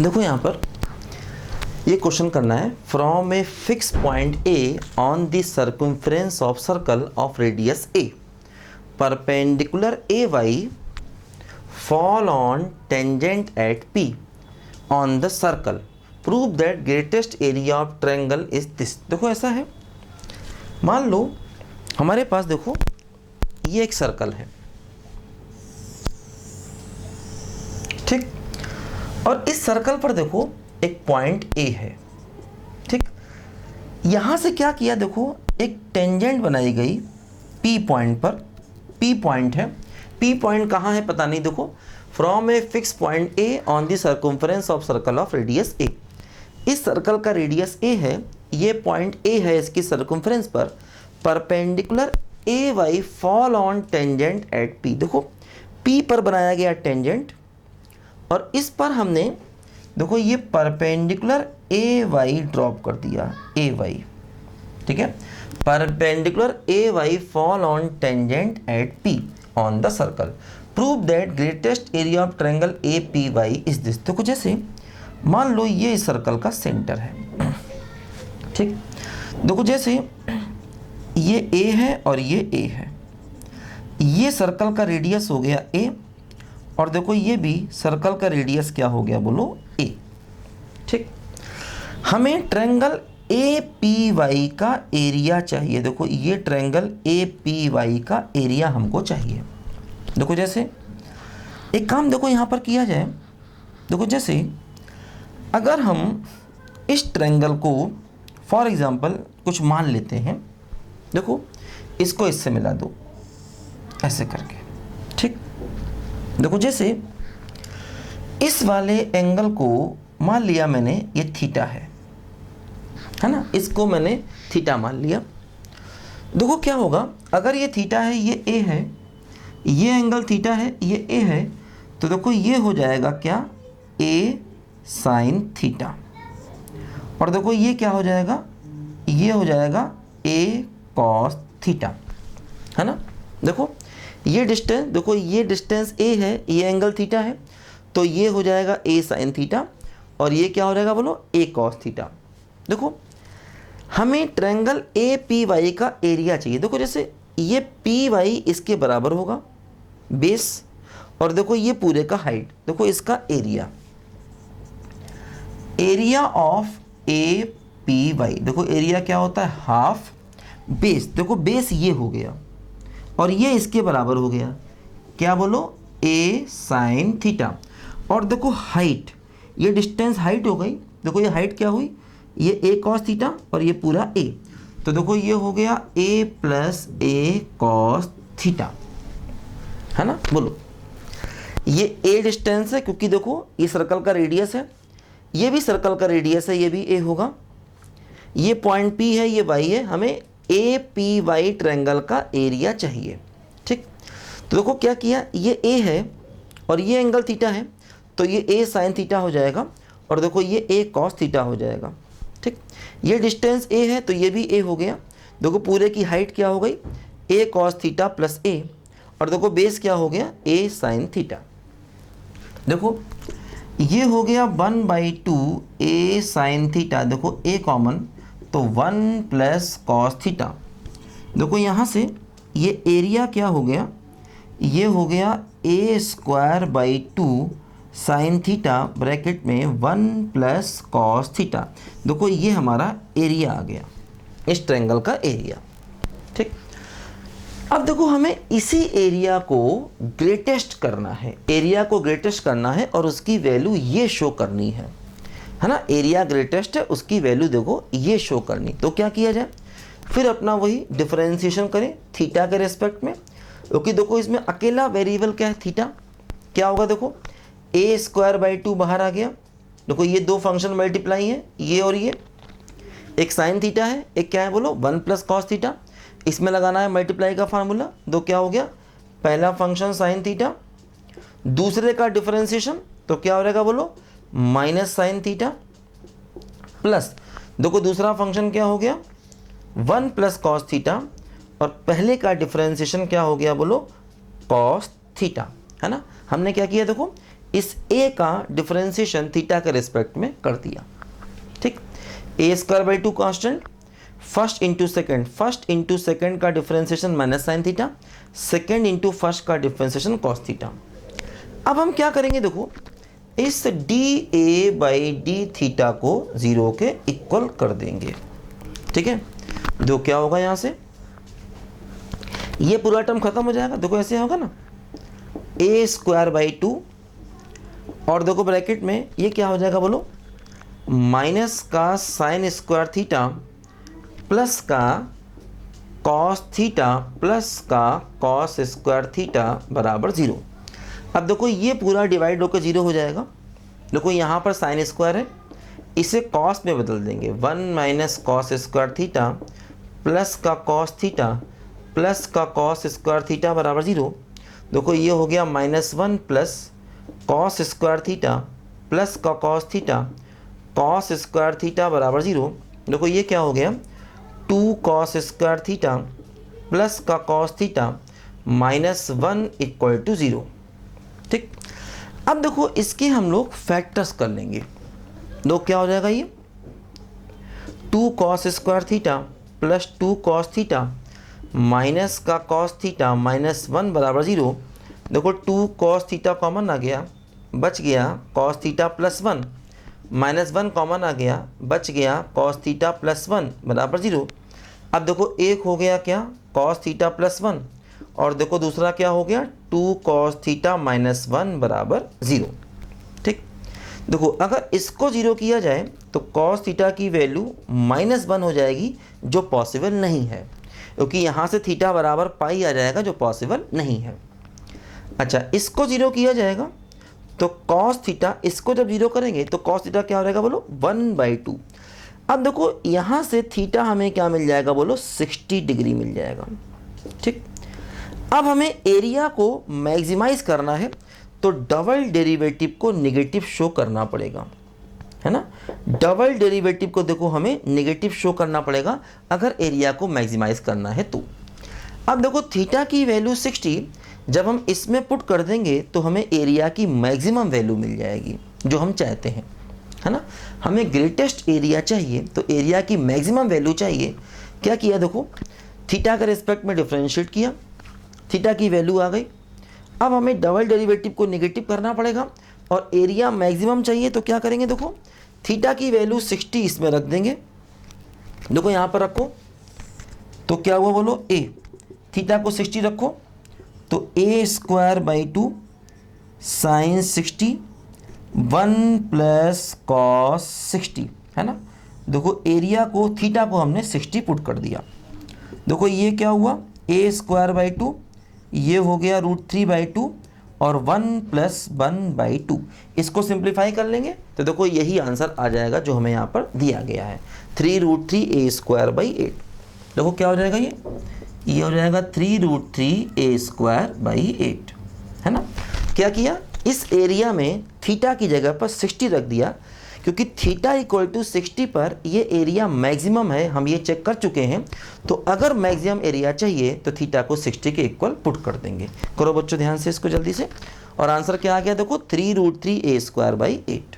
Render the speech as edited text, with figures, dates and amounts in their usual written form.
देखो यहाँ पर ये क्वेश्चन करना है, from A fix point A on the circumference of circle of radius a perpendicular A Y fall on tangent at P on the circle, prove that greatest area of triangle is this. देखो ऐसा है, मान लो हमारे पास देखो ये एक circle है, ठीक, और इस सर्कल पर देखो एक पॉइंट ए है, ठीक। यहां से क्या किया, देखो एक टेंजेंट बनाई गई पी पॉइंट पर, पी पॉइंट है, पी पॉइंट कहां है पता नहीं। देखो from A fix point A on the circumference of circle of radius A, इस सर्कल का रेडियस ए है, ये पॉइंट ए है, इसकी सर्कम्फ्रेंस पर perpendicular A Y fall on tangent at P. देखो पी पर बनाया गया टेंजेंट और इस पर हमने देखो ये परपेंडिकुलर ए वाई ड्रॉप कर दिया, ए वाई, ठीक है, perpendicular A Y fall on tangent at P on the circle, prove that greatest area of triangle A P Y is this. देखो जैसे मान लो ये इस सर्कल का सेंटर है, ठीक, देखो जैसे ये ए है और ये ए है, ये सर्कल का रेडियस हो गया ए, और देखो ये भी सर्कल का रेडियस क्या हो गया, बोलो ए, ठीक। हमें ट्रायंगल ए पी वाई का एरिया चाहिए। देखो ये ट्रायंगल ए पी वाई का एरिया हमको चाहिए। देखो जैसे एक काम देखो यहाँ पर किया जाए, देखो जैसे अगर हम इस ट्रायंगल को फॉर एग्जांपल कुछ मान लेते हैं, देखो इसको इससे मिला दो ऐसे करके, ठीक। देखो जैसे इस वाले एंगल को मान लिया मैंने ये थीटा है ना, इसको मैंने थीटा मान लिया। देखो क्या होगा, अगर ये थीटा है, ये ए है, ये एंगल थीटा है, ये ए है, तो देखो ये हो जाएगा क्या, ए साइन थीटा, और देखो ये क्या हो जाएगा, ये हो जाएगा ए कॉस थीटा, है ना। देखो ये डिस्टेंस, देखो ये डिस्टेंस ए है, ये एंगल थीटा है, तो ये हो जाएगा ए साइन थीटा, और ये क्या हो जाएगा, बोलो ए कॉस थीटा। देखो हमें ट्रायंगल ए पी वाई का एरिया चाहिए। देखो जैसे ये पी वाई इसके बराबर होगा बेस, और देखो ये पूरे का हाइट, देखो इसका area, area of A P Y, देखो एरिया क्या होता है, हाफ बेस, देखो बेस ये हो गया और ये इसके बराबर हो गया, क्या बोलो, ए साइन थीटा, और देखो हाइट, ये डिस्टेंस हाइट हो गई, देखो ये हाइट क्या हुई, ये ए कॉस थीटा और ये पूरा ए, तो देखो ये हो गया ए प्लस ए कॉस थीटा, है ना। बोलो ये ए डिस्टेंस है, क्योंकि देखो ये सर्कल का रेडियस है, ये भी सर्कल का रेडियस है, ये भी ए होगा, ये पॉइंट पी है, ये वाई है, हमें ए पी वाई ट्रायंगल का एरिया चाहिए, ठीक। तो देखो क्या किया, ये ए है और ये एंगल थीटा है, तो ये ए साइन थीटा हो जाएगा, और देखो ये ए कॉस थीटा हो जाएगा, ठीक। ये डिस्टेंस ए है तो ये भी ए हो गया, देखो पूरे की हाइट क्या हो गई, ए कॉस थीटा प्लस ए, और देखो बेस क्या हो गया, ए साइन थीटा। देखो ये हो गया 1/2 ए साइन थीटा, देखो ए कॉमन, तो 1 प्लस कॉस थीटा। देखो यहाँ से ये एरिया क्या हो गया, ये हो गया A square by 2 sine theta bracket में 1 प्लस कॉस थीटा। देखो ये हमारा एरिया आ गया, इस ट्रायंगल का एरिया, ठीक। अब देखो हमें इसी एरिया को ग्रेटेस्ट करना है, एरिया को ग्रेटेस्ट करना है और उसकी वैल्यू ये शो करनी है ना। एरिया ग्रेटेस्ट है, उसकी वैल्यू देखो ये शो करनी, तो क्या किया जाए, फिर अपना वही डिफरेंशिएशन करें थीटा के रेस्पेक्ट में, क्योंकि देखो इसमें अकेला वेरिएबल क्या है, थीटा। क्या होगा, देखो ए स्क्वायर बाई 2 बाहर आ गया, देखो ये दो फंक्शन मल्टीप्लाई है, ये और ये, एक साइन थीटा है, एक क्या है, बोलो 1 प्लस कॉस थीटा, इसमें लगाना है मल्टीप्लाई का फार्मूला, दो क्या हो गया, पहला फंक्शन साइन थीटा, दूसरे का डिफरेंशिएशन, तो क्या हो जाएगा, बोलो माइनस साइन थीटा, प्लस देखो दूसरा फंक्शन क्या हो गया, 1 प्लस कॉस थीटा, और पहले का डिफरेंशिएशन क्या हो गया, बोलो कॉस थीटा, है ना। हमने क्या किया, देखो इस a का डिफरेंशिएशन थीटा के रिस्पेक्ट में कर दिया। ठीक, A square by 2 constant, first into second का differentiation minus sine theta, second into first का डिफरेंशिएशन कॉस थीटा। अब हम क्या करेंगे देखो, इस D A by D theta को 0 के इक्वल कर देंगे। ठीक है, देखो क्या होगा, यहाँ से ये पूरा टर्म खत्म हो जाएगा। देखो ऐसे होगा ना, ए स्क्वायर बाई 2 और देखो ब्रैकेट में ये क्या हो जाएगा बोलो, माइनस का साइन स्क्वायर थीटा प्लस का कॉस थीटा प्लस का कॉस स्क्वायर थीटा बराबर 0। अब देखो ये पूरा डिवाइड होकर 0 हो जाएगा। देखो यहाँ पर साइन स्क्वायर है, इसे कॉस में बदल देंगे, 1 minus cos square theta plus का कॉस थीटा प्लस का कॉस स्क्वायर थीटा बराबर 0। देखो ये हो गया -1 plus cos square theta plus का cos theta cos square theta बराबर 0। देखो ये क्या हो गया, 2 कॉस स्क्वायर थीटा प्लस का कॉस थीटा -1 इक्वल टू 0। ठीक, अब देखो इसके हम लोग फैक्टर्स कर लेंगे। दो क्या हो जाएगा, ये 2 cos square theta plus 2 cos theta minus का कॉस थीटा -1 बराबर 0। देखो 2 कॉस थीटा कॉमन आ गया, बच गया कॉस थीटा प्लस 1, -1 कॉमन आ गया, बच गया कॉस थीटा प्लस 1 बराबर 0। अब देखो एक हो गया क्या, कॉस थीटा प्लस 1, और देखो दूसरा क्या हो गया, 2 कॉस थीटा -1 बराबर 0। ठीक, देखो अगर इसको 0 किया जाए तो कॉस थीटा की वैल्यू -1 हो जाएगी, जो पॉसिबल नहीं है, क्योंकि यहाँ से थीटा बराबर पाई आ जाएगा, जो पॉसिबल नहीं है। अच्छा, इसको 0 किया जाएगा तो कॉस थीटा, इसको जब 0 करेंगे तो कॉस थीटा क्या हो जाएगा बोलो, 1/2। अब देखो यहाँ से थीटा हमें क्या मिल जाएगा बोलो, 60 डिग्री मिल जाएगा। ठीक, अब हमें एरिया को मैक्सिमाइज करना है तो डबल डेरिवेटिव को नेगेटिव शो करना पड़ेगा, है ना। डबल डेरिवेटिव को देखो हमें नेगेटिव शो करना पड़ेगा अगर एरिया को मैक्सिमाइज करना है तो। अब देखो थीटा की वैल्यू 60 जब हम इसमें पुट कर देंगे तो हमें एरिया की मैक्सिमम वैल्यू मिल जाएगी, जो हम चाहते हैं, है ना। हमें ग्रेटेस्ट एरिया चाहिए तो एरिया की मैक्सिमम वैल्यू चाहिए। क्या किया देखो, थीटा के रिस्पेक्ट में डिफरेंशिएट किया, थीटा की वैल्यू आ गई। अब हमें डबल डेरिवेटिव को नेगेटिव करना पड़ेगा और एरिया मैक्सिमम चाहिए, तो क्या करेंगे देखो, थीटा की वैल्यू 60 इसमें रख देंगे। देखो यहाँ पर रखो तो क्या हुआ बोलो, ए थीटा को 60 रखो तो A square by 2 sine 60 1 plus cos 60, है ना। देखो एरिया को, थीटा को हमने 60 पुट कर दिया। देखो ये क्या हुआ, ए स्क्वायर बाई 2, ये हो गया √3/2 और 1 + 1/2। इसको सिंप्लीफाई कर लेंगे तो देखो यही आंसर आ जाएगा जो हमें यहाँ पर दिया गया है, 3√3a²/8। देखो क्या हो जाएगा, ये हो जाएगा 3√3a²/8, है ना। क्या किया, इस एरिया में थीटा की जगह पर 60 रख दिया, क्योंकि थीटा इक्वल टू 60 पर ये एरिया मैक्सिमम है, हम ये चेक कर चुके हैं। तो अगर मैक्सिमम एरिया चाहिए तो थीटा को 60 के इक्वल पुट कर देंगे। करो बच्चों ध्यान से इसको जल्दी से, और आंसर क्या आ गया देखो, 3√3a²/8।